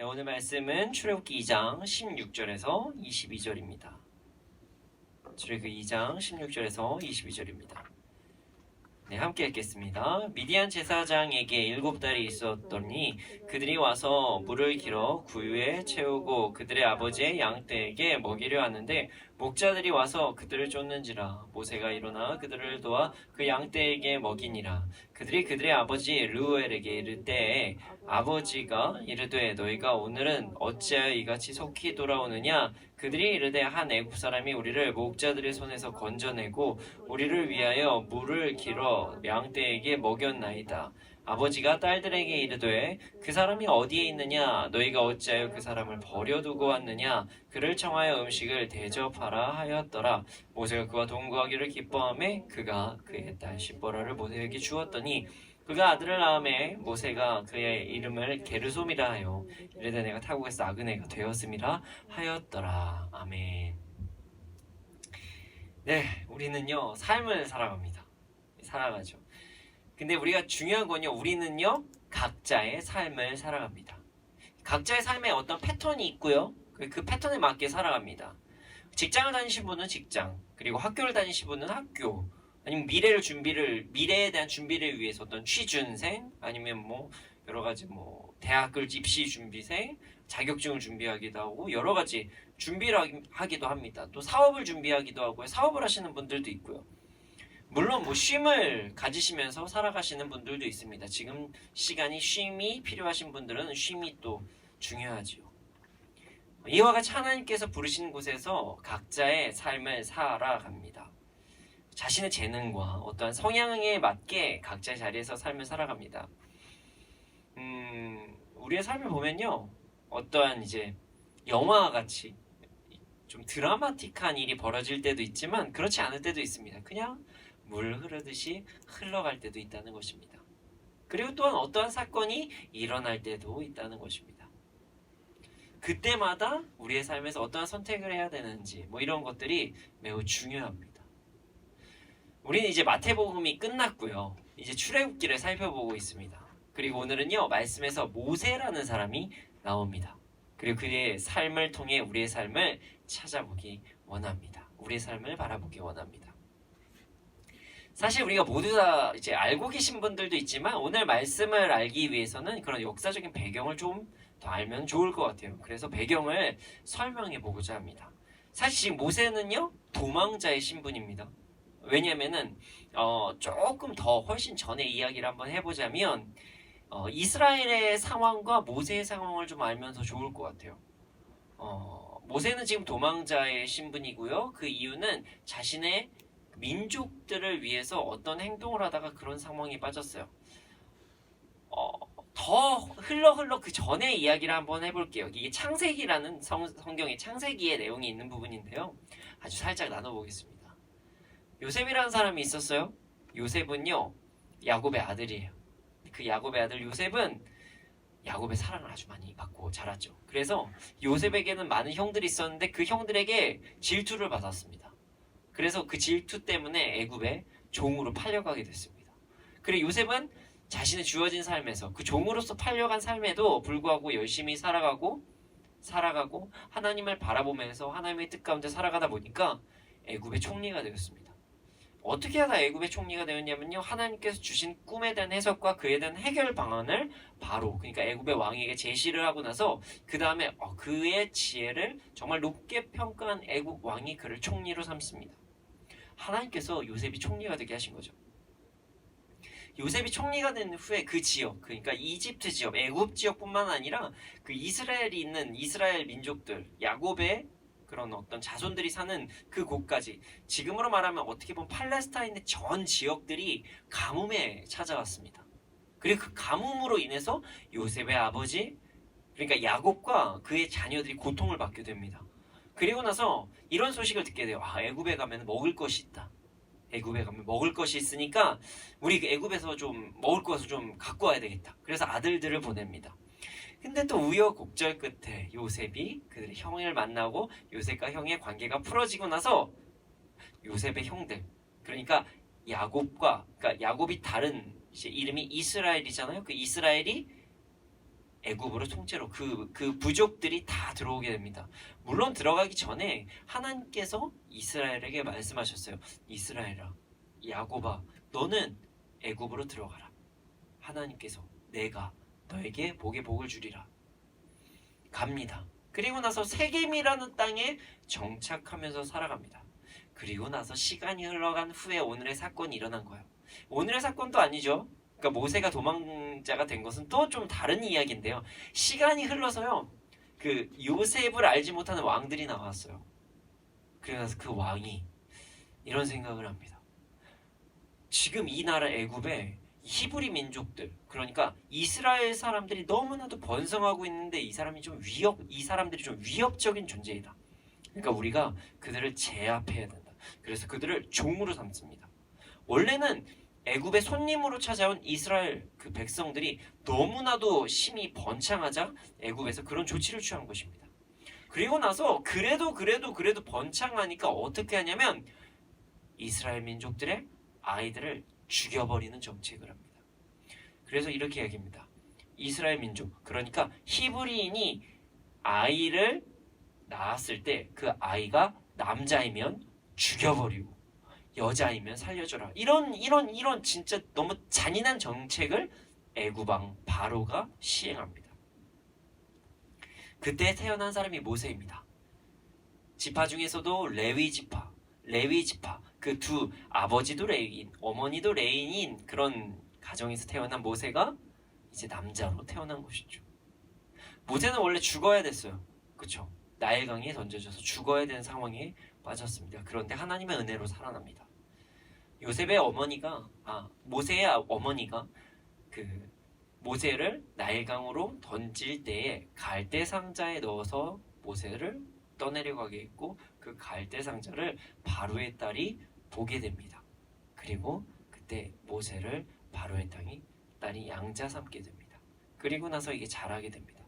네, 오늘 말씀은 출애굽기 2장 16절에서 22절입니다. 출애굽기 2장 16절에서 22절입니다. 네, 함께 읽겠습니다. 미디안 제사장에게 7달이 있었더니 그들이 와서 물을 길어 구유에 채우고 그들의 아버지의 양떼에게 먹이려 하는데 목자들이 와서 그들을 쫓는지라. 모세가 일어나 그들을 도와 그 양떼에게 먹이니라. 그들이 그들의 아버지 르우엘에게 이르되 아버지가 이르되 너희가 오늘은 어찌하여 이같이 속히 돌아오느냐. 그들이 이르되 한 애굽 사람이 우리를 목자들의 손에서 건져내고 우리를 위하여 물을 길어 양떼에게 먹였나이다. 아버지가 딸들에게 이르되 그 사람이 어디에 있느냐. 너희가 어찌하여 그 사람을 버려두고 왔느냐. 그를 청하여 음식을 대접하라 하였더라. 모세가 그와 동거하기를 기뻐하며 그가 그의 딸 십보라를 모세에게 주었더니 그가 아들을 낳음에 모세가 그의 이름을 게르솜이라 하여 이르되 내가 타국에서 작은 애가 되었음이라 하였더라. 아멘. 네, 우리는요 삶을 살아갑니다. 살아가죠. 근데 우리가 중요한 건요, 우리는요 각자의 삶을 살아갑니다. 각자의 삶에 어떤 패턴이 있고요, 그 패턴에 맞게 살아갑니다. 직장을 다니신 분은 직장, 그리고 학교를 다니신 분은 학교, 아니면 미래에 대한 준비를 위해서 어떤 취준생, 아니면 뭐 여러 가지 뭐 대학을 입시 준비생, 자격증을 준비하기도 하고 여러 가지 준비를 하기도 합니다. 또 사업을 준비하기도 하고요. 사업을 하시는 분들도 있고요. 물론 뭐 쉼을 가지시면서 살아가시는 분들도 있습니다. 지금 시간이 쉼이 필요하신 분들은 쉼이 또 중요하지요. 이와 같이 하나님께서 부르신 곳에서 각자의 삶을 살아갑니다. 자신의 재능과 어떠한 성향에 맞게 각자의 자리에서 삶을 살아갑니다. 우리의 삶을 보면요, 어떠한 이제 영화와 같이 좀 드라마틱한 일이 벌어질 때도 있지만 그렇지 않을 때도 있습니다. 그냥 물 흐르듯이 흘러갈 때도 있다는 것입니다. 그리고 또한 어떠한 사건이 일어날 때도 있다는 것입니다. 그때마다 우리의 삶에서 어떠한 선택을 해야 되는지 뭐 이런 것들이 매우 중요합니다. 우리는 이제 마태복음이 끝났고요. 이제 출애굽기를 살펴보고 있습니다. 그리고 오늘은요, 말씀에서 모세라는 사람이 나옵니다. 그리고 그의 삶을 통해 우리의 삶을 찾아보기 원합니다. 우리의 삶을 바라보기 원합니다. 사실 우리가 모두 다 이제 알고 계신 분들도 있지만 오늘 말씀을 알기 위해서는 그런 역사적인 배경을 좀 더 알면 좋을 것 같아요. 그래서 배경을 설명해 보고자 합니다. 사실 지금 모세는요, 도망자의 신분입니다. 왜냐면은 조금 더 훨씬 전의 이야기를 한번 해보자면 이스라엘의 상황과 모세의 상황을 좀 알면 더 좋을 것 같아요. 모세는 지금 도망자의 신분이고요. 그 이유는 자신의 민족들을 위해서 어떤 행동을 하다가 그런 상황에 빠졌어요. 더 흘러 그 전의 이야기를 한번 해볼게요. 이게 창세기라는 성경의 창세기의 내용이 있는 부분인데요. 아주 살짝 나눠보겠습니다. 요셉이라는 사람이 있었어요. 요셉은요, 야곱의 아들이에요. 그 야곱의 아들 요셉은 야곱의 사랑을 아주 많이 받고 자랐죠. 그래서 요셉에게는 많은 형들이 있었는데 그 형들에게 질투를 받았습니다. 그래서 그 질투 때문에 애굽에 종으로 팔려가게 됐습니다. 그리고 요셉은 자신의 주어진 삶에서 그 종으로서 팔려간 삶에도 불구하고 열심히 살아가고 하나님을 바라보면서 하나님의 뜻 가운데 살아가다 보니까 애굽의 총리가 되었습니다. 어떻게 하다 애굽의 총리가 되었냐면요, 하나님께서 주신 꿈에 대한 해석과 그에 대한 해결 방안을 바로, 그러니까 애굽의 왕에게 제시를 하고 나서 그 다음에 그의 지혜를 정말 높게 평가한 애굽 왕이 그를 총리로 삼습니다. 하나님께서 요셉이 총리가 되게 하신 거죠. 요셉이 총리가 된 후에 그 지역, 그러니까 이집트 지역, 애굽 지역뿐만 아니라 그 이스라엘이 있는 이스라엘 민족들, 야곱의 그런 어떤 자손들이 사는 그 곳까지, 지금으로 말하면 어떻게 보면 팔레스타인의 전 지역들이 가뭄에 찾아왔습니다. 그리고 그 가뭄으로 인해서 요셉의 아버지, 그러니까 야곱과 그의 자녀들이 고통을 받게 됩니다. 그리고 나서 이런 소식을 듣게 돼요. 애굽에 가면 먹을 것이 있다. 애굽에 가면 먹을 것이 있으니까 우리 애굽에서 좀 먹을 것을 좀 갖고 와야 되겠다. 그래서 아들들을 보냅니다. 근데 또 우여곡절 끝에 요셉이 그들의 형을 만나고 요셉과 형의 관계가 풀어지고 나서 요셉의 형들, 그러니까 야곱이 다른 이제 이름이 이스라엘이잖아요. 그 이스라엘이 애굽으로 통째로 그 부족들이 다 들어오게 됩니다. 물론 들어가기 전에 하나님께서 이스라엘에게 말씀하셨어요. 이스라엘아, 야곱아, 너는 애굽으로 들어가라. 하나님께서 내가 너에게 복에 복을 주리라. 갑니다. 그리고 나서 세겜이라는 땅에 정착하면서 살아갑니다. 그리고 나서 시간이 흘러간 후에 오늘의 사건이 일어난 거예요. 오늘의 사건도 아니죠. 그러니까 모세가 도망자가 된 것은 또 좀 다른 이야기인데요. 시간이 흘러서요. 그 요셉을 알지 못하는 왕들이 나왔어요. 그래서 그 왕이 이런 생각을 합니다. 지금 이 나라 애굽에 히브리 민족들, 그러니까 이스라엘 사람들이 너무나도 번성하고 있는데 이 사람들이 좀 위협적인 존재이다. 그러니까 우리가 그들을 제압해야 된다. 그래서 그들을 종으로 삼습니다. 원래는 애굽의 손님으로 찾아온 이스라엘 그 백성들이 너무나도 심히 번창하자 애굽에서 그런 조치를 취한 것입니다. 그리고 나서 그래도 번창하니까 어떻게 하냐면 이스라엘 민족들의 아이들을 죽여버리는 정책을 합니다. 그래서 이렇게 얘기합니다. 이스라엘 민족, 그러니까 히브리인이 아이를 낳았을 때 그 아이가 남자이면 죽여버리고 여자이면 살려줘라. 이런 진짜 너무 잔인한 정책을 애굽왕 바로가 시행합니다. 그때 태어난 사람이 모세입니다. 지파 중에서도 레위 지파 그 두 아버지도 레위인 어머니도 레위인 그런 가정에서 태어난 모세가 이제 남자로 태어난 것이죠. 모세는 원래 죽어야 됐어요. 그렇죠? 나일강에 던져져서 죽어야 되는 상황에 빠졌습니다. 그런데 하나님의 은혜로 살아납니다. 모세의 어머니가 그 모세를 나일강으로 던질 때에 갈대 상자에 넣어서 모세를 떠내려가게 했고 그 갈대 상자를 바로의 딸이 보게 됩니다. 그리고 그때 모세를 바로의 딸이 양자 삼게 됩니다. 그리고 나서 이게 자라게 됩니다.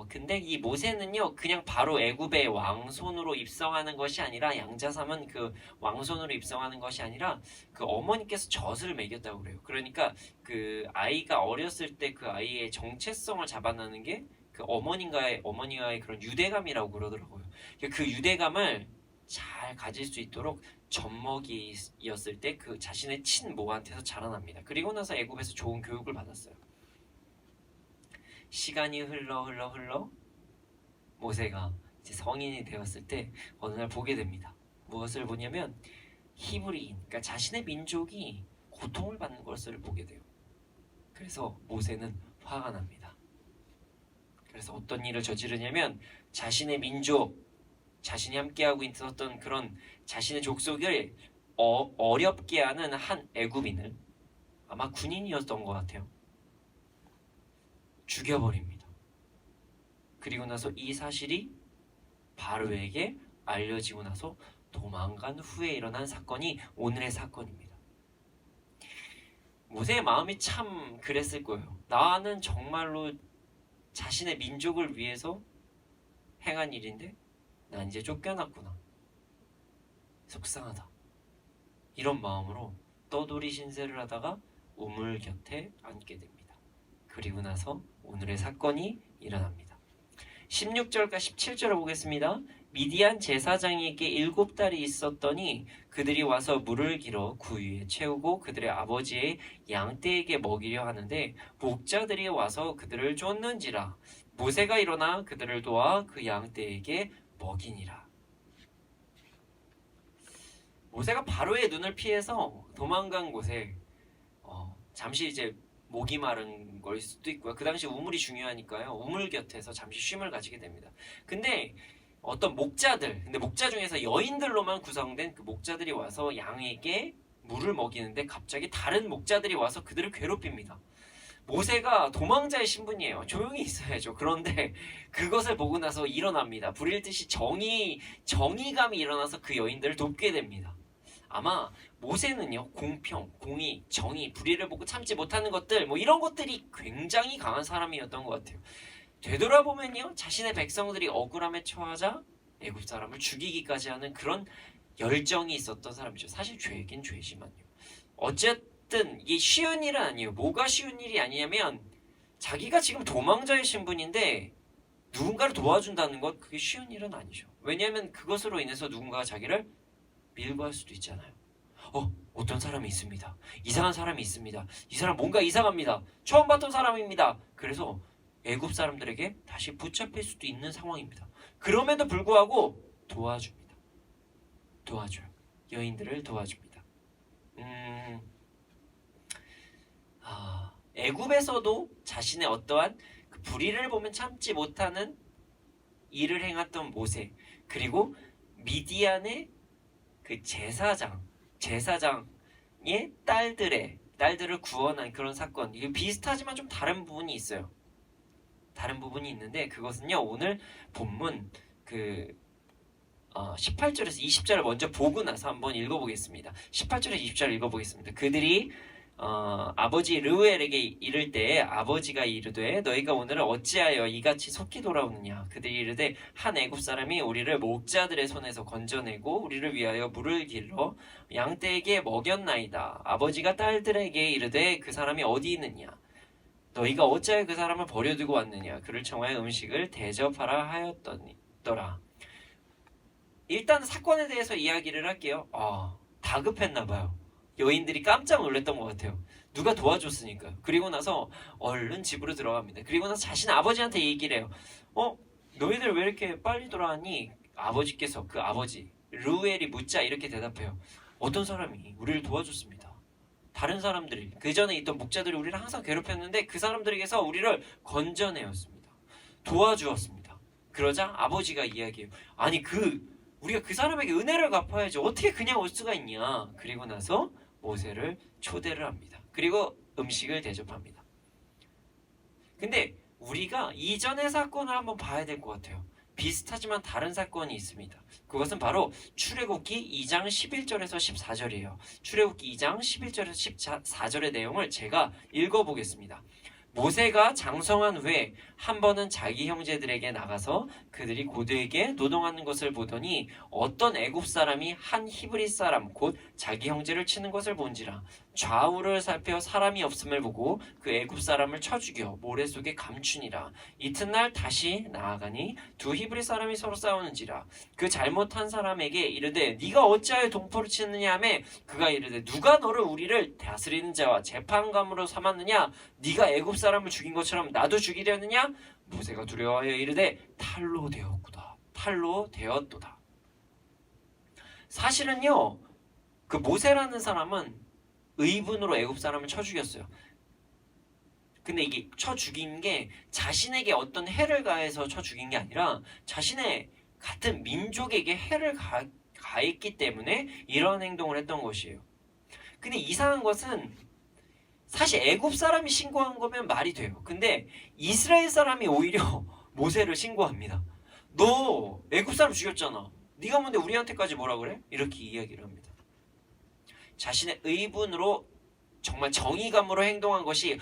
근데 이 모세는요, 그냥 바로 애굽의 왕손으로 입성하는 것이 아니라, 양자삼은 그 왕손으로 입성하는 것이 아니라, 그 어머니께서 젖을 먹였다고 그래요. 그러니까 그 아이가 어렸을 때 그 아이의 정체성을 잡아내는 게 그 어머니와의 그런 유대감이라고 그러더라고요. 그 유대감을 잘 가질 수 있도록 젖먹이였을 때 그 자신의 친모한테서 자라납니다. 그리고 나서 애굽에서 좋은 교육을 받았어요. 시간이 흘러 모세가 이제 성인이 되었을 때 어느 날 보게 됩니다. 무엇을 보냐면 히브리인, 그러니까 자신의 민족이 고통을 받는 것을 보게 돼요. 그래서 모세는 화가 납니다. 그래서 어떤 일을 저지르냐면 자신의 민족, 자신이 함께하고 있었던 그런 자신의 족속을 어렵게 하는 한 애굽인을, 아마 군인이었던 것 같아요, 죽여버립니다. 그리고 나서 이 사실이 바로에게 알려지고 나서 도망간 후에 일어난 사건이 오늘의 사건입니다. 모세의 마음이 참 그랬을 거예요. 나는 정말로 자신의 민족을 위해서 행한 일인데 난 이제 쫓겨났구나. 속상하다. 이런 마음으로 떠돌이 신세를 하다가 우물 곁에 앉게 됩니다. 그리고 나서 오늘의 사건이 일어납니다. 16절과 17절을 보겠습니다. 미디안 제사장에게 7달이 있었더니 그들이 와서 물을 길어 구유에 채우고 그들의 아버지의 양떼에게 먹이려 하는데 목자들이 와서 그들을 쫓는지라. 모세가 일어나 그들을 도와 그 양떼에게 먹이니라. 모세가 바로의 눈을 피해서 도망간 곳에 잠시 이제 목이 마른 걸 수도 있고요. 그 당시 우물이 중요하니까요. 우물 곁에서 잠시 쉼을 가지게 됩니다. 근데 어떤 근데 목자 중에서 여인들로만 구성된 그 목자들이 와서 양에게 물을 먹이는데 갑자기 다른 목자들이 와서 그들을 괴롭힙니다. 모세가 도망자의 신분이에요. 조용히 있어야죠. 그런데 그것을 보고 나서 일어납니다. 불일 듯이 정의감이 일어나서 그 여인들을 돕게 됩니다. 아마 모세는요, 공평, 공의, 정의, 불의를 보고 참지 못하는 것들, 이런 것들이 굉장히 강한 사람이었던 것 같아요. 되돌아보면요, 자신의 백성들이 억울함에 처하자 애굽 사람을 죽이기까지 하는 그런 열정이 있었던 사람이죠. 사실 죄긴 죄지만요. 어쨌든 이게 쉬운 일은 아니에요. 뭐가 쉬운 일이 아니냐면 자기가 지금 도망자의 신분인데 누군가를 도와준다는 것, 그게 쉬운 일은 아니죠. 왜냐하면 그것으로 인해서 누군가가 자기를 밀고 할 수도 있잖아요. 어떤 사람이 있습니다. 이상한 사람이 있습니다. 이 사람 뭔가 이상합니다. 처음 봤던 사람입니다. 그래서 애굽 사람들에게 다시 붙잡힐 수도 있는 상황입니다. 그럼에도 불구하고 도와줍니다. 도와줘요. 여인들을 도와줍니다. 애굽에서도 자신의 어떠한 그 불의를 보면 참지 못하는 일을 행했던 모세, 그리고 미디안의 그 제사장의 딸들을 구원한 그런 사건, 이게 비슷하지만 좀 다른 부분이 있어요. 다른 부분이 있는데 그것은요, 오늘 본문 18절에서 20절을 먼저 보고 나서 한번 읽어보겠습니다. 18절에서 20절 읽어보겠습니다. 그들이 아버지 르우엘에게 이를 때 아버지가 이르되 너희가 오늘은 어찌하여 이같이 속히 돌아오느냐. 그들이 이르되 한 애굽 사람이 우리를 목자들의 손에서 건져내고 우리를 위하여 물을 길러 양떼에게 먹였나이다. 아버지가 딸들에게 이르되 그 사람이 어디 있느냐. 너희가 어찌하여 그 사람을 버려두고 왔느냐. 그를 청하여 음식을 대접하라 하였더라. 일단 사건에 대해서 이야기를 할게요. 다급했나봐요. 여인들이 깜짝 놀랐던 것 같아요. 누가 도와줬으니까요. 그리고 나서 얼른 집으로 들어갑니다. 그리고 나서 자신 아버지한테 얘기를 해요. 너희들 왜 이렇게 빨리 돌아왔니? 아버지께서, 그 아버지 르우엘이 묻자 이렇게 대답해요. 어떤 사람이 우리를 도와줬습니다. 다른 사람들이, 그 전에 있던 목자들이 우리를 항상 괴롭혔는데 그 사람들에게서 우리를 건져내었습니다. 도와주었습니다. 그러자 아버지가 이야기해요. 아니 우리가 그 사람에게 은혜를 갚아야지 어떻게 그냥 올 수가 있냐. 그리고 나서 모세를 초대를 합니다. 그리고 음식을 대접합니다. 근데 우리가 이전의 사건을 한번 봐야 될 것 같아요. 비슷하지만 다른 사건이 있습니다. 그것은 바로 출애굽기 2장 11절에서 14절이에요. 출애굽기 2장 11절에서 14절의 내용을 제가 읽어보겠습니다. 모세가 장성한 후에 한 번은 자기 형제들에게 나가서 그들이 고대에게 노동하는 것을 보더니 어떤 애굽 사람이 한 히브리 사람 곧 자기 형제를 치는 것을 본지라. 좌우를 살펴 사람이 없음을 보고 그 애굽 사람을 쳐 죽여 모래 속에 감추니라. 이튿날 다시 나아가니 두 히브리 사람이 서로 싸우는지라. 그 잘못한 사람에게 이르되 네가 어찌하여 동포를 치느냐 하며 그가 이르되 누가 너를 우리를 다스리는 자와 재판관으로 삼았느냐. 네가 애굽 사람을 죽인 것처럼 나도 죽이려느냐. 모세가 두려워하여 이르되 탈로 되었도다. 사실은요, 그 모세라는 사람은 의분으로 애굽 사람을 쳐 죽였어요. 근데 이게 쳐 죽인 게 자신에게 어떤 해를 가해서 쳐 죽인 게 아니라 자신의 같은 민족에게 해를 가했기 때문에 이런 행동을 했던 것이에요. 근데 이상한 것은 사실 애굽 사람이 신고한 거면 말이 돼요. 근데 이스라엘 사람이 오히려 모세를 신고합니다. 너 애굽 사람 죽였잖아. 네가 뭔데 우리한테까지 뭐라 그래? 이렇게 이야기를 합니다. 자신의 의분으로 정말 정의감으로 행동한 것이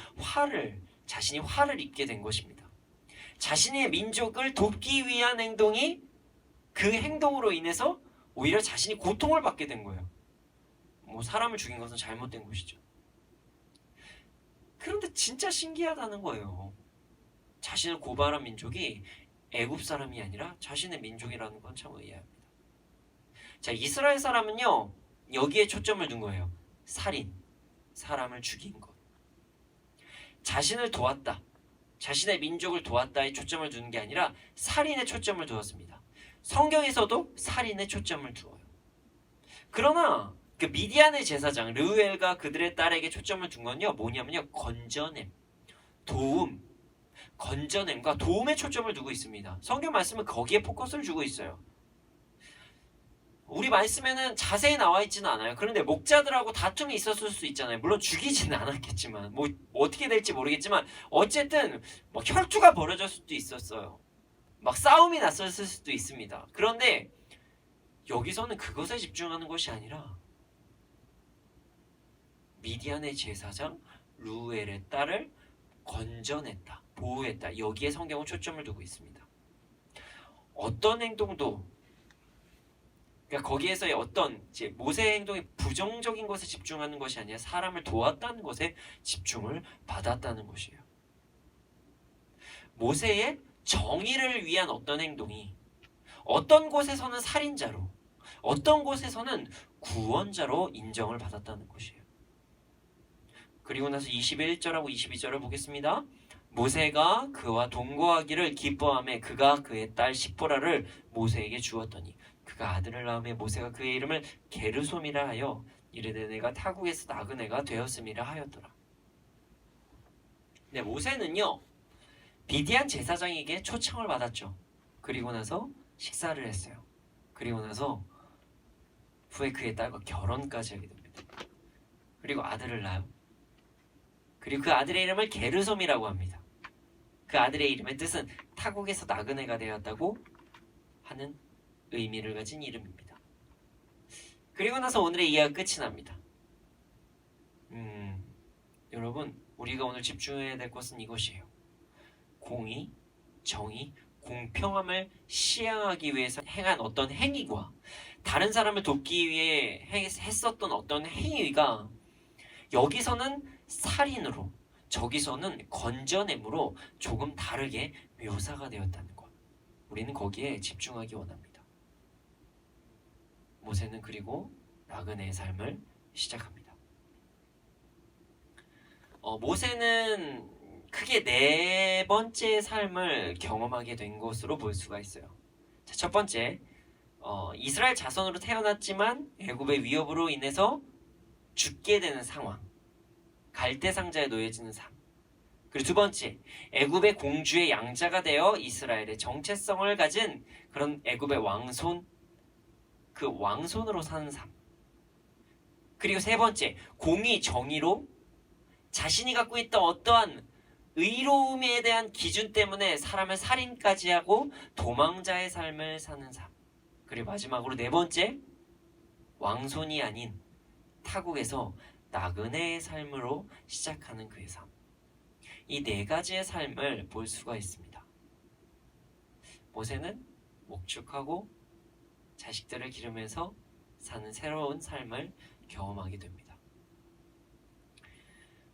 자신이 화를 입게 된 것입니다. 자신의 민족을 돕기 위한 행동이 그 행동으로 인해서 오히려 자신이 고통을 받게 된 거예요. 사람을 죽인 것은 잘못된 것이죠. 그런데 진짜 신기하다는 거예요. 자신을 고발한 민족이 애굽 사람이 아니라 자신의 민족이라는 건 참 의아합니다. 자, 이스라엘 사람은요, 여기에 초점을 둔 거예요. 살인, 사람을 죽인 것. 자신을 도왔다, 자신의 민족을 도왔다에 초점을 두는 게 아니라 살인에 초점을 두었습니다. 성경에서도 살인에 초점을 두어요. 그러나 그 미디안의 제사장 르우엘과 그들의 딸에게 초점을 둔 건요, 뭐냐면요, 건져냄, 도움, 건져냄과 도움에 초점을 두고 있습니다. 성경 말씀은 거기에 포커스를 주고 있어요. 우리 말씀에는 자세히 나와 있지는 않아요. 그런데 목자들하고 다툼이 있었을 수 있잖아요. 물론 죽이지는 않았겠지만, 어떻게 될지 모르겠지만, 어쨌든 혈투가 벌어질 수도 있었어요. 싸움이 났었을 수도 있습니다. 그런데 여기서는 그것에 집중하는 것이 아니라 미디안의 제사장 르우엘의 딸을 건져냈다, 보호했다. 여기에 성경은 초점을 두고 있습니다. 어떤 행동도, 그러니까 거기에서의 어떤 모세의 행동이 부정적인 것에 집중하는 것이 아니라 사람을 도왔다는 것에 집중을 받았다는 것이에요. 모세의 정의를 위한 어떤 행동이 어떤 곳에서는 살인자로, 어떤 곳에서는 구원자로 인정을 받았다는 것이에요. 그리고 나서 21절하고 22절을 보겠습니다. 모세가 그와 동거하기를 기뻐하며 그가 그의 딸 시포라를 모세에게 주었더니 그가 아들을 낳으며 모세가 그의 이름을 게르솜이라 하여 이르되 내가 타국에서 낳은 애가 되었음이라 하였더라. 네, 모세는요 미디안 제사장에게 초청을 받았죠. 그리고 나서 식사를 했어요. 그리고 나서 후에 그의 딸과 결혼까지 하게 됩니다. 그리고 아들을 낳아요. 그리고 그 아들의 이름을 게르솜이라고 합니다. 그 아들의 이름의 뜻은 타국에서 낳은 애가 되었다고 하는 의미를 가진 이름입니다. 그리고 나서 오늘의 이야기가 끝이 납니다. 여러분, 우리가 오늘 집중해야 될 것은 이것이에요. 공의, 정의, 공평함을 시행하기 위해서 행한 어떤 행위와 다른 사람을 돕기 위해 했었던 어떤 행위가 여기서는 살인으로, 저기서는 건져냄으로 조금 다르게 묘사가 되었다는 것. 우리는 거기에 집중하기 원합니다. 모세는 그리고 나그네의 삶을 시작합니다. 모세는 크게 네 번째 삶을 경험하게 된 것으로 볼 수가 있어요. 자, 첫 번째, 이스라엘 자손으로 태어났지만 애굽의 위협으로 인해서 죽게 되는 상황, 갈대 상자에 놓여지는 삶. 그리고 두 번째, 애굽의 공주의 양자가 되어 이스라엘의 정체성을 가진 그런 애굽의 왕손, 그 왕손으로 사는 삶. 그리고 세 번째, 공의 정의로 자신이 갖고 있던 어떠한 의로움에 대한 기준 때문에 사람을 살인까지 하고 도망자의 삶을 사는 삶. 그리고 마지막으로 네 번째, 왕손이 아닌 타국에서 나그네의 삶으로 시작하는 그의 삶. 이 네 가지의 삶을 볼 수가 있습니다. 모세는 목축하고 자식들을 기르면서 사는 새로운 삶을 경험하게 됩니다.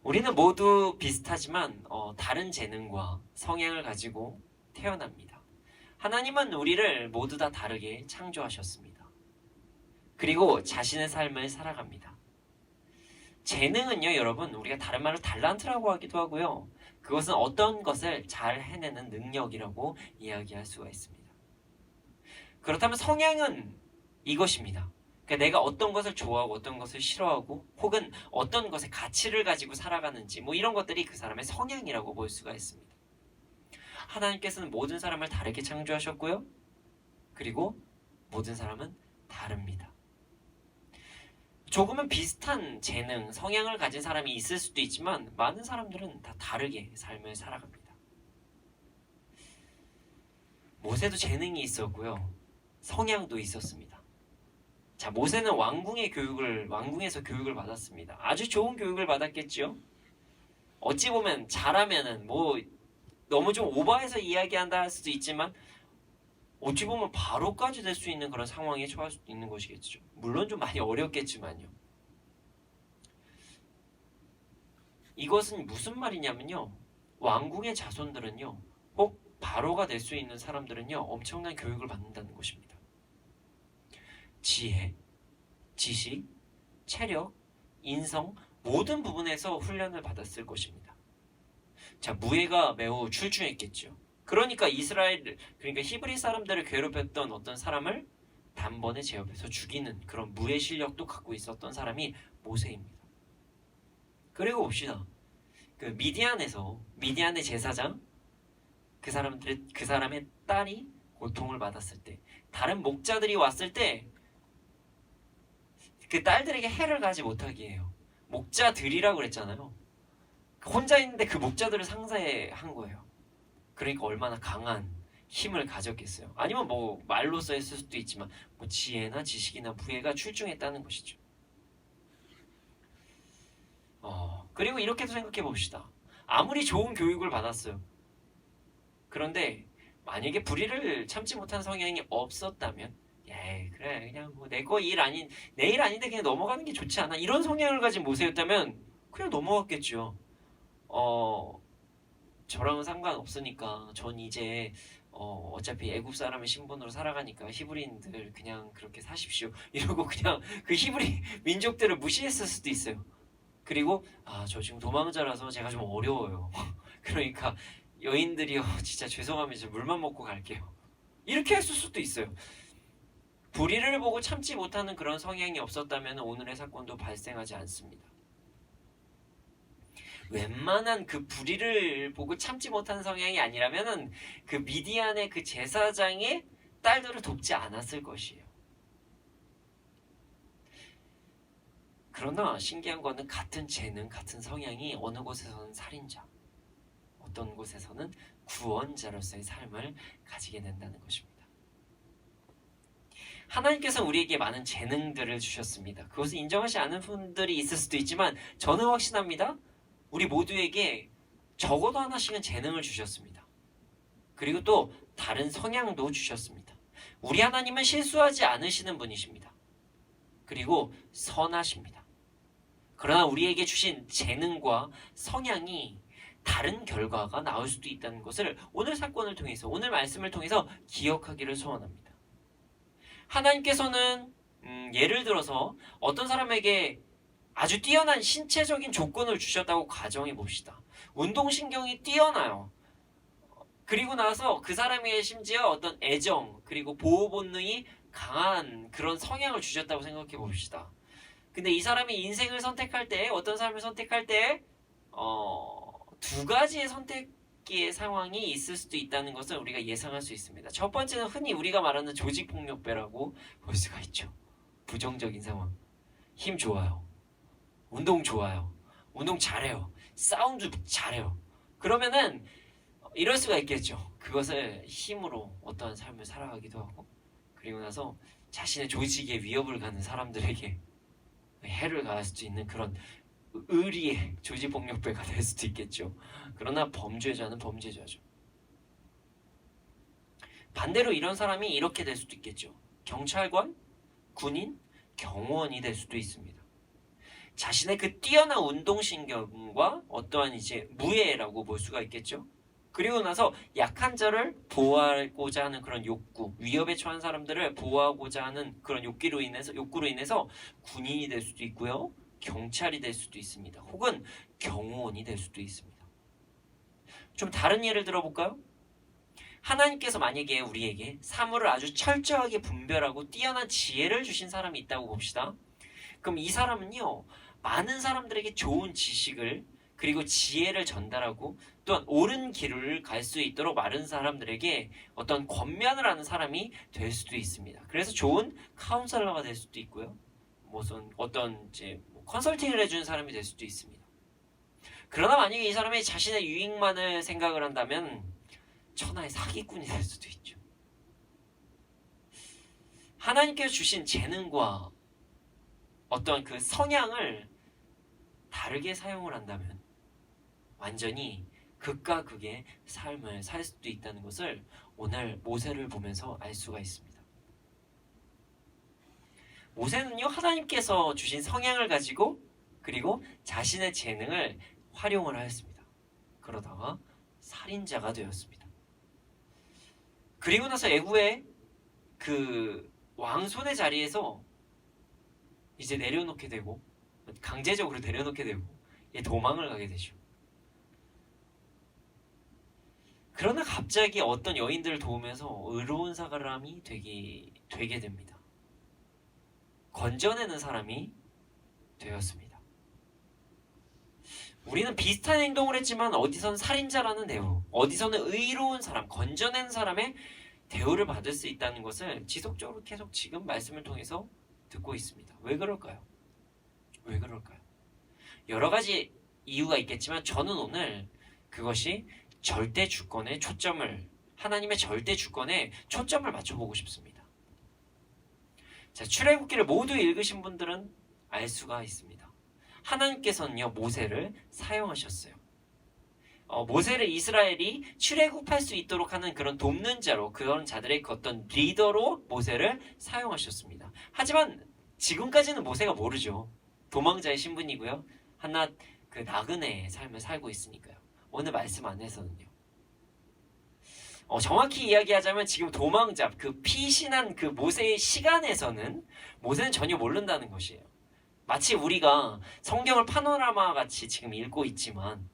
우리는 모두 비슷하지만 다른 재능과 성향을 가지고 태어납니다. 하나님은 우리를 모두 다 다르게 창조하셨습니다. 그리고 자신의 삶을 살아갑니다. 재능은요, 여러분, 우리가 다른 말로 달란트라고 하기도 하고요. 그것은 어떤 것을 잘 해내는 능력이라고 이야기할 수가 있습니다. 그렇다면 성향은 이것입니다. 그러니까 내가 어떤 것을 좋아하고 어떤 것을 싫어하고 혹은 어떤 것의 가치를 가지고 살아가는지 이런 것들이 그 사람의 성향이라고 볼 수가 있습니다. 하나님께서는 모든 사람을 다르게 창조하셨고요. 그리고 모든 사람은 다릅니다. 조금은 비슷한 재능, 성향을 가진 사람이 있을 수도 있지만 많은 사람들은 다 다르게 삶을 살아갑니다. 모세도 재능이 있었고요. 성향도 있었습니다. 자, 모세는 왕궁에서 교육을 받았습니다. 아주 좋은 교육을 받았겠죠. 어찌 보면 잘하면은 너무 좀 오버해서 이야기한다 할 수도 있지만 어찌 보면 바로까지 될 수 있는 그런 상황에 처할 수도 있는 것이겠죠. 물론 좀 많이 어렵겠지만요. 이것은 무슨 말이냐면요. 왕궁의 자손들은요. 혹 바로가 될 수 있는 사람들은요. 엄청난 교육을 받는다는 것입니다. 지혜, 지식, 체력, 인성 모든 부분에서 훈련을 받았을 것입니다. 자, 무예가 매우 출중했겠죠. 그러니까 히브리 사람들을 괴롭혔던 어떤 사람을 단번에 제압해서 죽이는 그런 무예 실력도 갖고 있었던 사람이 모세입니다. 그리고 봅시다. 미디안의 제사장 그 사람의 딸이 고통을 받았을 때, 다른 목자들이 왔을 때 그 딸들에게 해를 가지 못하게 해요. 목자들이라고 그랬잖아요. 혼자 있는데 그 목자들을 상대한 거예요. 그러니까 얼마나 강한 힘을 가졌겠어요. 아니면 말로써 했을 수도 있지만 지혜나 지식이나 부혜가 출중했다는 것이죠. 그리고 이렇게도 생각해 봅시다. 아무리 좋은 교육을 받았어요. 그런데 만약에 불의를 참지 못한 성향이 없었다면 그래 그냥 내 일 아닌데 그냥 넘어가는 게 좋지 않아, 이런 성향을 가진 모세였다면 그냥 넘어갔겠죠. 저랑은 상관없으니까 전 이제 어차피 애국 사람의 신분으로 살아가니까 히브리인들 그냥 그렇게 사십시오 이러고 그냥 그 히브리 민족들을 무시했을 수도 있어요. 그리고 저 지금 도망자라서 제가 좀 어려워요. 그러니까 여인들이요 진짜 죄송합니다. 물만 먹고 갈게요. 이렇게 했을 수도 있어요. 불의를 보고 참지 못하는 그런 성향이 없었다면 오늘의 사건도 발생하지 않습니다. 웬만한 그 불의를 보고 참지 못하는 성향이 아니라면은 그 미디안의 그 제사장의 딸들을 돕지 않았을 것이에요. 그러나 신기한 거는 같은 재능, 같은 성향이 어느 곳에서는 살인자, 어떤 곳에서는 구원자로서의 삶을 가지게 된다는 것입니다. 하나님께서 우리에게 많은 재능들을 주셨습니다. 그것을 인정하지 않는 분들이 있을 수도 있지만 저는 확신합니다. 우리 모두에게 적어도 하나씩은 재능을 주셨습니다. 그리고 또 다른 성향도 주셨습니다. 우리 하나님은 실수하지 않으시는 분이십니다. 그리고 선하십니다. 그러나 우리에게 주신 재능과 성향이 다른 결과가 나올 수도 있다는 것을 오늘 사건을 통해서, 오늘 말씀을 통해서 기억하기를 소원합니다. 하나님께서는 예를 들어서 어떤 사람에게 아주 뛰어난 신체적인 조건을 주셨다고 가정해 봅시다. 운동신경이 뛰어나요. 그리고 나서 그 사람에게 심지어 어떤 애정 그리고 보호 본능이 강한 그런 성향을 주셨다고 생각해 봅시다. 근데 이 사람이 인생을 선택할 때, 어떤 사람을 선택할 때 두 가지의 선택의 상황이 있을 수도 있다는 것을 우리가 예상할 수 있습니다. 첫 번째는 흔히 우리가 말하는 조직폭력배라고 볼 수가 있죠. 부정적인 상황. 힘 좋아요. 운동 좋아요. 운동 잘해요. 사운드 잘해요. 그러면은 이럴 수가 있겠죠. 그것을 힘으로 어떠한 삶을 살아가기도 하고, 그리고 나서 자신의 조직에 위협을 가는 사람들에게 해를 가할 수도 있는 그런 의리의 조직폭력배가 될 수도 있겠죠. 그러나 범죄자는 범죄자죠. 반대로 이런 사람이 이렇게 될 수도 있겠죠. 경찰관, 군인, 경호원이 될 수도 있습니다. 자신의 그 뛰어난 운동신경과 어떠한 이제 무예라고 볼 수가 있겠죠. 그리고 나서 약한 자를 보호하고자 하는 그런 욕구, 위협에 처한 사람들을 보호하고자 하는 그런 욕구로 인해서 군인이 될 수도 있고요. 경찰이 될 수도 있습니다. 혹은 경호원이 될 수도 있습니다. 좀 다른 예를 들어볼까요? 하나님께서 만약에 우리에게 사물을 아주 철저하게 분별하고 뛰어난 지혜를 주신 사람이 있다고 봅시다. 그럼 이 사람은요, 많은 사람들에게 좋은 지식을 그리고 지혜를 전달하고 또한 옳은 길을 갈 수 있도록 많은 사람들에게 어떤 권면을 하는 사람이 될 수도 있습니다. 그래서 좋은 카운셀러가 될 수도 있고요. 무슨 어떤 이제 컨설팅을 해주는 사람이 될 수도 있습니다. 그러나 만약에 이 사람이 자신의 유익만을 생각을 한다면 천하의 사기꾼이 될 수도 있죠. 하나님께서 주신 재능과 어떤 그 성향을 다르게 사용을 한다면 완전히 극과 극의 삶을 살 수도 있다는 것을 오늘 모세를 보면서 알 수가 있습니다. 모세는요, 하나님께서 주신 성향을 가지고 그리고 자신의 재능을 활용을 하였습니다. 그러다가 살인자가 되었습니다. 그리고 나서 애굽의 그 왕손의 자리에서 이제 내려놓게 되고 강제적으로 내려놓게 되고 도망을 가게 되죠. 그러나 갑자기 어떤 여인들을 도우면서 의로운 사람이 되게 됩니다. 건져내는 사람이 되었습니다. 우리는 비슷한 행동을 했지만 어디서는 살인자라는 대우, 어디서는 의로운 사람, 건져낸 사람의 대우를 받을 수 있다는 것을 지속적으로 계속 지금 말씀을 통해서 듣고 있습니다. 왜 그럴까요? 왜 그럴까요? 여러 가지 이유가 있겠지만 저는 오늘 그것이 절대 주권에 초점을, 하나님의 절대 주권에 초점을 맞춰보고 싶습니다. 자, 출애굽기를 모두 읽으신 분들은 알 수가 있습니다. 하나님께서는요, 모세를 사용하셨어요. 모세를 이스라엘이 출애굽할 수 있도록 하는 그런 돕는 자로, 그런 자들의 어떤 리더로 모세를 사용하셨습니다. 하지만 지금까지는 모세가 모르죠. 도망자의 신분이고요. 한낱 그 나그네의 삶을 살고 있으니까요. 오늘 말씀 안에서는요. 정확히 이야기하자면 지금 도망잡, 그 피신한 그 모세의 시간에서는 모세는 전혀 모른다는 것이에요. 마치 우리가 성경을 파노라마 같이 지금 읽고 있지만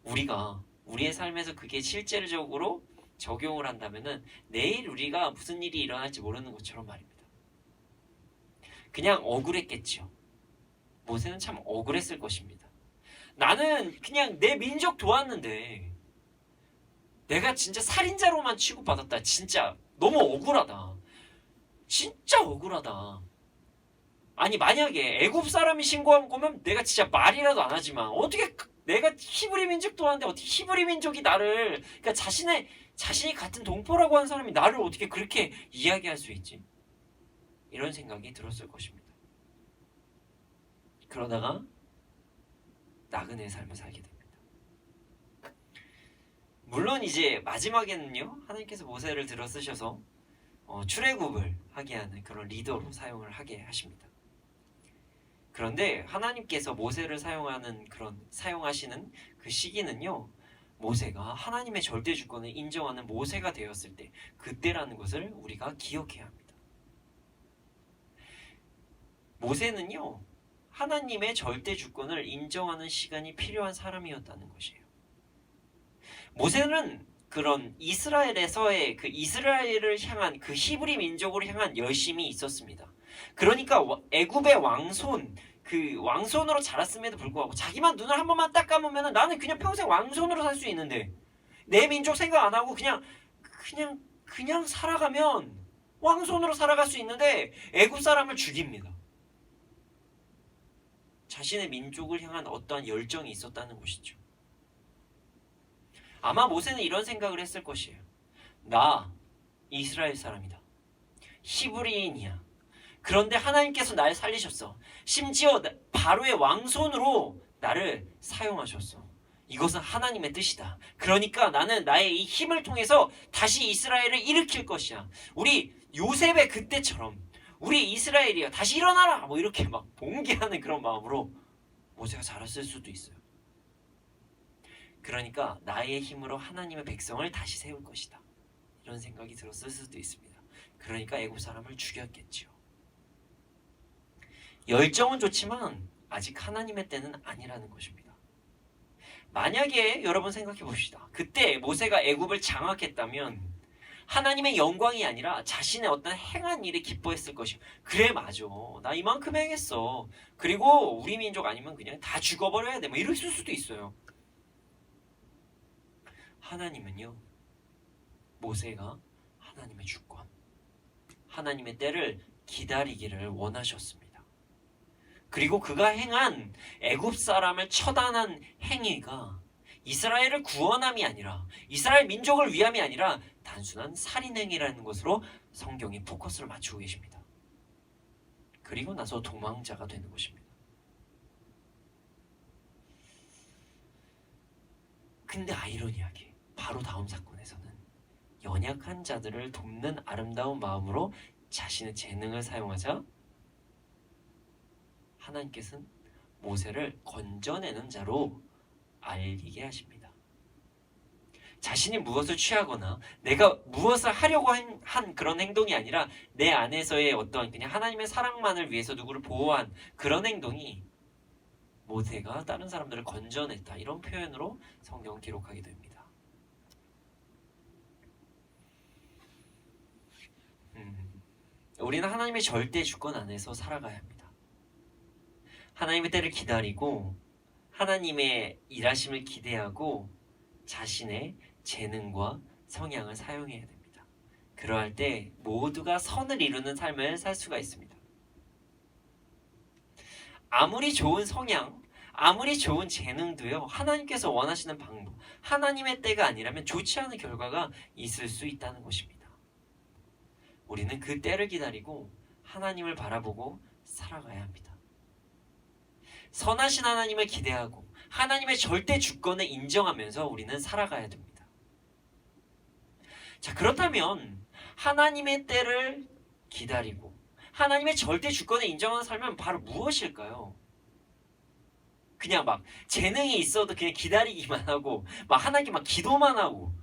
우리가 우리의 삶에서 그게 실제적으로 적용을 한다면은 내일 우리가 무슨 일이 일어날지 모르는 것처럼 말입니다. 그냥 억울했겠죠. 모세는 참 억울했을 것입니다. 나는 그냥 내 민족 도왔는데 내가 진짜 살인자로만 취급받았다. 진짜 너무 억울하다. 진짜 억울하다. 아니 만약에 애굽 사람이 신고한 거면 내가 진짜 말이라도 안 하지만 어떻게 내가 히브리 민족도 하는데 어떻게 히브리 민족이 나를, 그러니까 자신이 같은 동포라고 한 사람이 나를 어떻게 그렇게 이야기할 수 있지? 이런 생각이 들었을 것입니다. 그러다가 나그네의 삶을 살게 됩니다. 물론 이제 마지막에는요, 하나님께서 모세를 들어 쓰셔서 출애굽을 하게 하는 그런 리더로 사용을 하게 하십니다. 그런데 하나님께서 모세를 사용하시는 그 시기는요, 모세가 하나님의 절대 주권을 인정하는 모세가 되었을 때, 그때라는 것을 우리가 기억해야 합니다. 모세는요, 하나님의 절대 주권을 인정하는 시간이 필요한 사람이었다는 것이에요. 모세는 그런 이스라엘에서의 그 이스라엘을 향한 그 히브리 민족을 향한 열심이 있었습니다. 그러니까 애굽의 왕손으로 자랐음에도 불구하고 자기만 눈을 한 번만 딱 감으면 나는 그냥 평생 왕손으로 살 수 있는데 내 민족 생각 안 하고 그냥 살아가면 왕손으로 살아갈 수 있는데 애굽 사람을 죽입니다. 자신의 민족을 향한 어떠한 열정이 있었다는 것이죠. 아마 모세는 이런 생각을 했을 것이에요. 나 이스라엘 사람이다. 히브리인이야. 그런데 하나님께서 날 살리셨어. 심지어 바로의 왕손으로 나를 사용하셨어. 이것은 하나님의 뜻이다. 그러니까 나는 나의 이 힘을 통해서 다시 이스라엘을 일으킬 것이야. 우리 요셉의 그때처럼 우리 이스라엘이야. 다시 일어나라. 뭐 이렇게 막 봉기하는 그런 마음으로 모세가 자랐을 수도 있어요. 그러니까 나의 힘으로 하나님의 백성을 다시 세울 것이다. 이런 생각이 들었을 수도 있습니다. 그러니까 애굽 사람을 죽였겠죠. 열정은 좋지만 아직 하나님의 때는 아니라는 것입니다. 만약에 여러분 생각해 봅시다. 그때 모세가 애굽을 장악했다면 하나님의 영광이 아니라 자신의 어떤 행한 일에 기뻐했을 것이요. 그래 맞아. 나 이만큼 행했어. 그리고 우리 민족 아니면 그냥 다 죽어버려야 돼. 뭐 이럴 수도 있어요. 하나님은요, 모세가 하나님의 주권, 하나님의 때를 기다리기를 원하셨습니다. 그리고 그가 행한 애굽 사람을 처단한 행위가 이스라엘을 구원함이 아니라 이스라엘 민족을 위함이 아니라 단순한 살인행위라는 것으로 성경이 포커스를 맞추고 계십니다. 그리고 나서 도망자가 되는 것입니다. 근데 아이러니하게 바로 다음 사건에서는 연약한 자들을 돕는 아름다운 마음으로 자신의 재능을 사용하자 하나님께서는 모세를 건져내는 자로 알리게 하십니다. 자신이 무엇을 취하거나 내가 무엇을 하려고 한 그런 행동이 아니라 내 안에서의 어떤 그냥 하나님의 사랑만을 위해서 누구를 보호한 그런 행동이 모세가 다른 사람들을 건져냈다. 이런 표현으로 성경을 기록하게 됩니다. 우리는 하나님의 절대 주권 안에서 살아가야 합니다. 하나님의 때를 기다리고 하나님의 일하심을 기대하고 자신의 재능과 성향을 사용해야 됩니다. 그러할 때 모두가 선을 이루는 삶을 살 수가 있습니다. 아무리 좋은 성향, 아무리 좋은 재능도요, 하나님께서 원하시는 방법, 하나님의 때가 아니라면 좋지 않은 결과가 있을 수 있다는 것입니다. 우리는 그 때를 기다리고 하나님을 바라보고 살아가야 합니다. 선하신 하나님을 기대하고 하나님의 절대 주권을 인정하면서 우리는 살아가야 됩니다. 자, 그렇다면 하나님의 때를 기다리고 하나님의 절대 주권을 인정하는 삶은 바로 무엇일까요? 그냥 막 재능이 있어도 그냥 기다리기만 하고 막 하나님께 막 기도만 하고,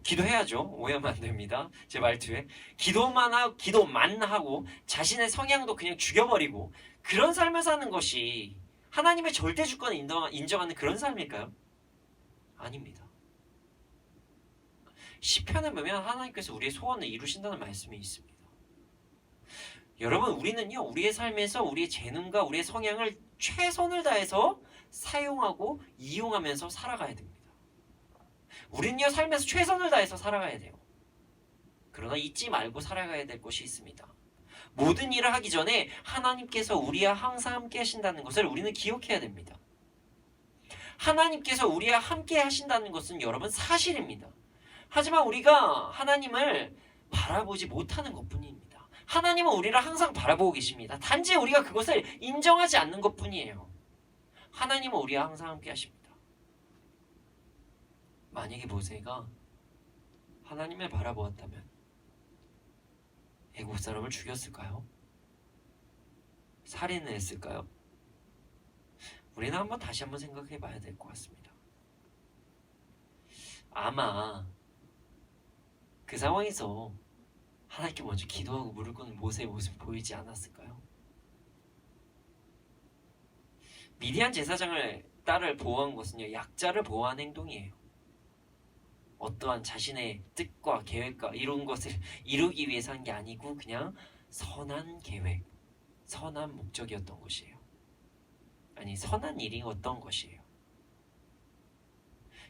기도해야죠. 오해하면 안 됩니다. 제 말투에. 기도만 하고 자신의 성향도 그냥 죽여버리고 그런 삶을 사는 것이 하나님의 절대 주권을 인정하는 그런 삶일까요? 아닙니다. 시편에 보면 하나님께서 우리의 소원을 이루신다는 말씀이 있습니다. 여러분, 우리는요, 우리의 삶에서 우리의 재능과 우리의 성향을 최선을 다해서 사용하고 이용하면서 살아가야 됩니다. 우리는요, 삶에서 최선을 다해서 살아가야 돼요. 그러나 잊지 말고 살아가야 될 것이 있습니다. 모든 일을 하기 전에 하나님께서 우리와 항상 함께 하신다는 것을 우리는 기억해야 됩니다. 하나님께서 우리와 함께 하신다는 것은 여러분 사실입니다. 하지만 우리가 하나님을 바라보지 못하는 것뿐입니다. 하나님은 우리를 항상 바라보고 계십니다. 단지 우리가 그것을 인정하지 않는 것뿐이에요. 하나님은 우리와 항상 함께 하십니다. 만약에 모세가 하나님을 바라보았다면 애굽 사람을 죽였을까요? 살인을 했을까요? 우리는 다시 한번 생각해 봐야 될 것 같습니다. 아마 그 상황에서 하나님께 먼저 기도하고 무릎 꿇는 모세의 모습 보이지 않았을까요? 미디안 제사장을 딸을 보호한 것은요, 약자를 보호한 행동이에요. 어떠한 자신의 뜻과 계획과 이런 것을 이루기 위해서 한 게 아니고 그냥 선한 계획, 선한 목적이었던 것이에요. 아니, 선한 일이었던 것이에요.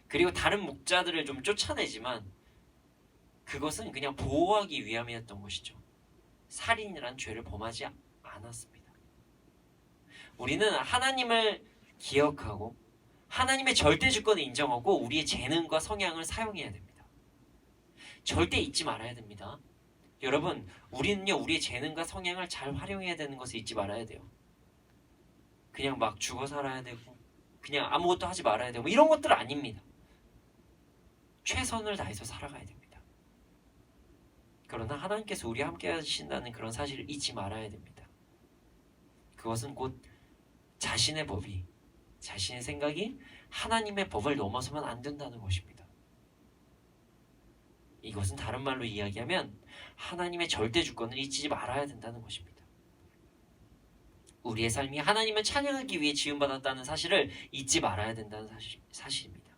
그리고 다른 목자들을 좀 쫓아내지만 그것은 그냥 보호하기 위함이었던 것이죠. 살인이란 죄를 범하지 않았습니다. 우리는 하나님을 기억하고 하나님의 절대 주권을 인정하고 우리의 재능과 성향을 사용해야 됩니다. 절대 잊지 말아야 됩니다. 여러분, 우리는요, 우리의 재능과 성향을 잘 활용해야 되는 것을 잊지 말아야 돼요. 그냥 막 죽어 살아야 되고 그냥 아무것도 하지 말아야 되고 이런 것들 아닙니다. 최선을 다해서 살아가야 됩니다. 그러나 하나님께서 우리와 함께 하신다는 그런 사실을 잊지 말아야 됩니다. 그것은 곧 자신의 법이, 자신의 생각이 하나님의 법을 넘어서면 안 된다는 것입니다. 이것은 다른 말로 이야기하면 하나님의 절대 주권을 잊지 말아야 된다는 것입니다. 우리의 삶이 하나님을 찬양하기 위해 지음받았다는 사실을 잊지 말아야 된다는 사실입니다.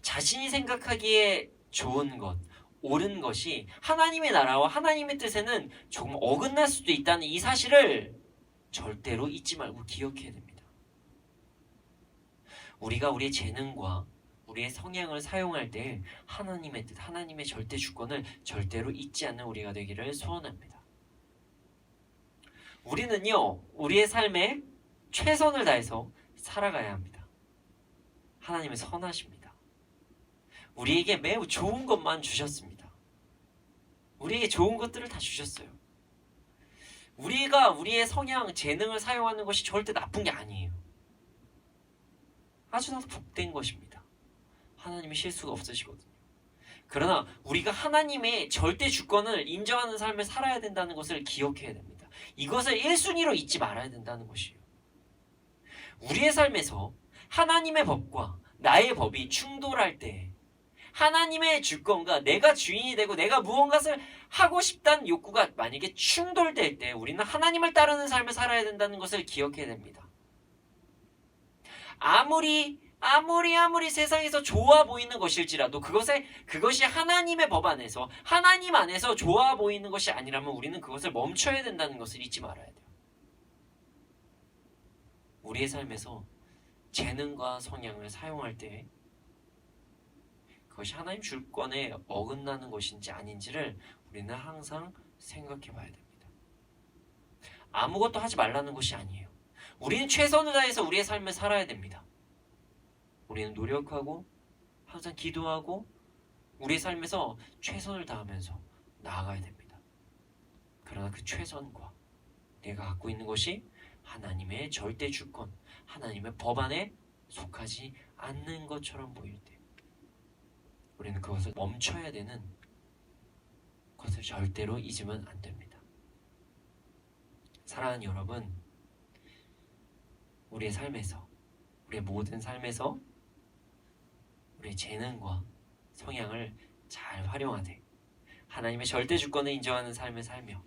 자신이 생각하기에 좋은 것, 옳은 것이 하나님의 나라와 하나님의 뜻에는 조금 어긋날 수도 있다는 이 사실을 절대로 잊지 말고 기억해야 됩니다. 우리가 우리의 재능과 우리의 성향을 사용할 때 하나님의 뜻, 하나님의 절대 주권을 절대로 잊지 않는 우리가 되기를 소원합니다. 우리는요, 우리의 삶에 최선을 다해서 살아가야 합니다. 하나님은 선하십니다. 우리에게 매우 좋은 것만 주셨습니다. 우리에게 좋은 것들을 다 주셨어요. 우리가 우리의 성향, 재능을 사용하는 것이 절대 나쁜 게 아니에요. 아주 다 복된 것입니다. 하나님의 실수가 없으시거든요. 그러나 우리가 하나님의 절대 주권을 인정하는 삶을 살아야 된다는 것을 기억해야 됩니다. 이것을 1순위로 잊지 말아야 된다는 것이에요. 우리의 삶에서 하나님의 법과 나의 법이 충돌할 때 하나님의 주권과 내가 주인이 되고 내가 무언가를 하고 싶다는 욕구가 만약에 충돌될 때 우리는 하나님을 따르는 삶을 살아야 된다는 것을 기억해야 됩니다. 아무리 세상에서 좋아 보이는 것일지라도 그것이 하나님의 법 안에서 하나님 안에서 좋아 보이는 것이 아니라면 우리는 그것을 멈춰야 된다는 것을 잊지 말아야 돼요. 우리의 삶에서 재능과 성향을 사용할 때 그것이 하나님 주권에 어긋나는 것인지 아닌지를 우리는 항상 생각해 봐야 됩니다. 아무것도 하지 말라는 것이 아니에요. 우리는 최선을 다해서 우리의 삶을 살아야 됩니다. 우리는 노력하고 항상 기도하고 우리의 삶에서 최선을 다하면서 나아가야 됩니다. 그러나 그 최선과 내가 갖고 있는 것이 하나님의 절대 주권, 하나님의 법 안에 속하지 않는 것처럼 보일 때 우리는 그것을 멈춰야 되는 것을 절대로 잊으면 안 됩니다. 사랑하는 여러분, 우리의 삶에서, 우리의 모든 삶에서 우리의 재능과 성향을 잘 활용하되 하나님의 절대 주권을 인정하는 삶을 살며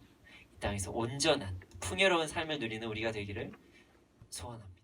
이 땅에서 온전한 풍요로운 삶을 누리는 우리가 되기를 소원합니다.